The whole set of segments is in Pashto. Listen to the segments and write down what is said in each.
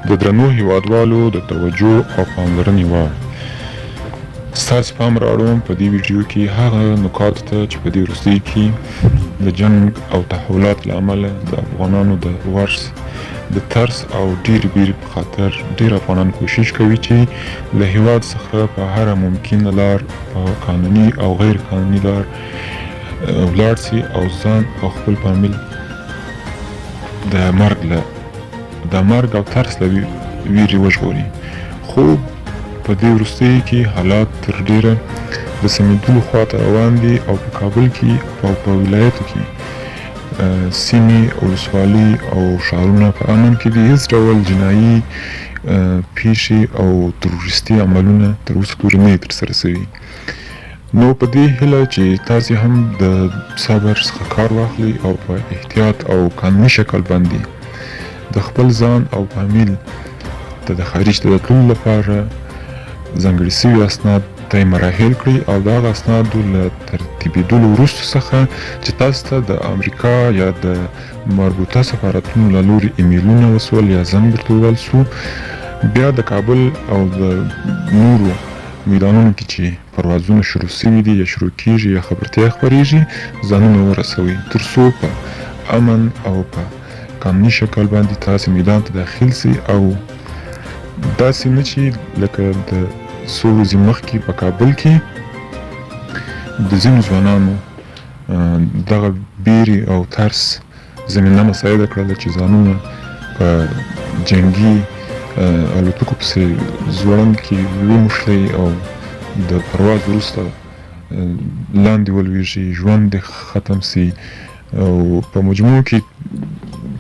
د درنو هیوادوالو د توجه او پاملرنې وړ. ستاسې پام راوړم په دې ویډیو کې هغه نکاتو ته چې په دې وروستیو کې د جنګ او تحولاتو له امله د افغانانو د ورث د ترس او ډېرې بیرې په خاطر ډېر افغانان کوشش کوي چې له هیواد څخه په هره ممکنه لار په قانوني او غیر قانوني لار ولاړ سي او ځان او خپل فامیل د مرګ او ترس له ویرې وژغوري. خو په دې وروستیو کې حالات تر ډېره د سمېدلو خواته روان دي او په کابل کې او په ولایتو کې سیمې، ولسوالۍ او ښارونه په امن کې دي. هېڅ ډول جنایي پیښې او تروریستي عملونه تر اوسه پورې نه دي ترسره سوي. نو په دې هیله چې تاسې هم د صبر څخه کار واخلئ او په احتیاط او قانوني شکل باندې د خپل ځان او فامیل ته د خارج ته د تللو لپاره ځانګړي سوي اسناد ته مراحل کړئ او د هغه اسنادو له ترتیبېدلو وروسته څخه چې تاسو ته د امریکا یا د مربوطه سفارتونو له لوري ایمیلونه وسول یا زنګ درته وویل سو، بیا د کابل او د نورو میدانونو کې چې پروازونه شروع سوي دي یا شروع کیږي یا خبرتیا خپریږي ځانونه ورسوئ تر څو په امن او په قانوني شکل باندې تاسې میدان ته داخل سي او داسې نه چې لکه د څو ورځې مخکې په کابل کې د ځینو ځوانانو دغه بیرې او ترس زمینه مساعده کړله چې ځانونه په جنګي الوتکو پسې ځوړند کې وموښلئ او د پرواز وروسته لاندې ولویږي، ژوند دې ختم سي او په مجموع کې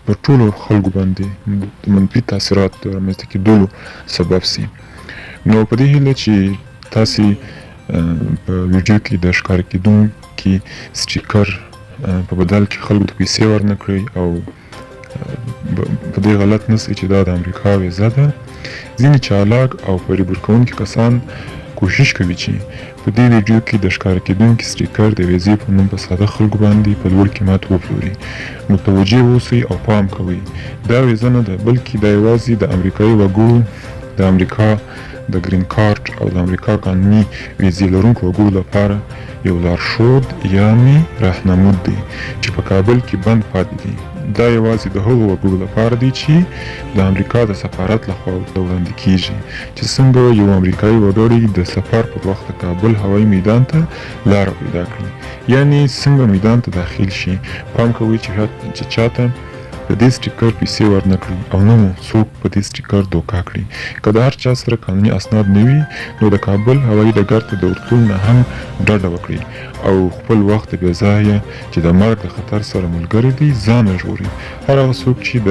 په ټولو خلکو باندې د منفي تاثیرات د رامنځته کېدلو سبب سي. نو په دې هیله چې تاسې په ویډیو کې د ښکاره کېدونکي سټیکر په بدل کې خلکو ته پیسې ورنه کړئ او په دې غلط نه سئ چې دا د امریکا ویزه ده. ځینې چالاک او فریب ورکوونکي کسان کوشش کوي چې په دې ویډیو کې د ښکاره کېدونکي سټیکر د ویزې په نوم په ساده خلکو باندې په لوړ قیمت وپلوري. متوجه اوسئ او پام کوئ، دا ویزه نه ده بلکې دا یوازې د امریکایي وګړو د امریکا د ګرین کارت او د امریکا قانوني ویزې لرونکو وګړو لپاره یو لارښود یعنې راهنمود دی چې په کابل کې بند پاتې دي. دا یوازې د هغو وګړو لپاره دی چې د امریکا د سفارت لخوا ورته وړاندې کیږي چې څنګه یو امریکایي وګړی د سفر پر وخت د کابل هوایي میدان ته لاره پیدا کړي، یعنې څنګه میدان ته داخل شي. پام کوئ چې چاته په دې سټیکر پیسې ورنه کړي او نه مو څوک په دې سټیکر دوکه کړي. که د هر چا سره قانوني اسناد نه وي نو د کابل هوایي ډګر ته د ورتلو نه هم ډډه وکړئ او خپل وخت بې ځایه چې د مرګ د خطر سره ملګری دی ځان وژغورئ. هر هغه څوک چې د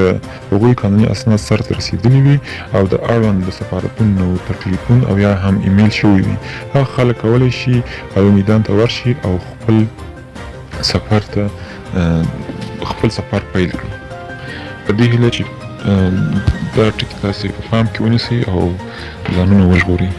هغوی قانوني اسناد سرته رسېدلي وي او د اړوند د سفارتونو نه ورته ټلیفون او یا هم ایمیل شوی وي، هغه خلک کولی شي هغوی میدان ته ورشي او خپل سفر پیل کړي. په دې هیله چې دا ټکي تاسې په پام کې ونیسئ او ځانونه وژغورئ.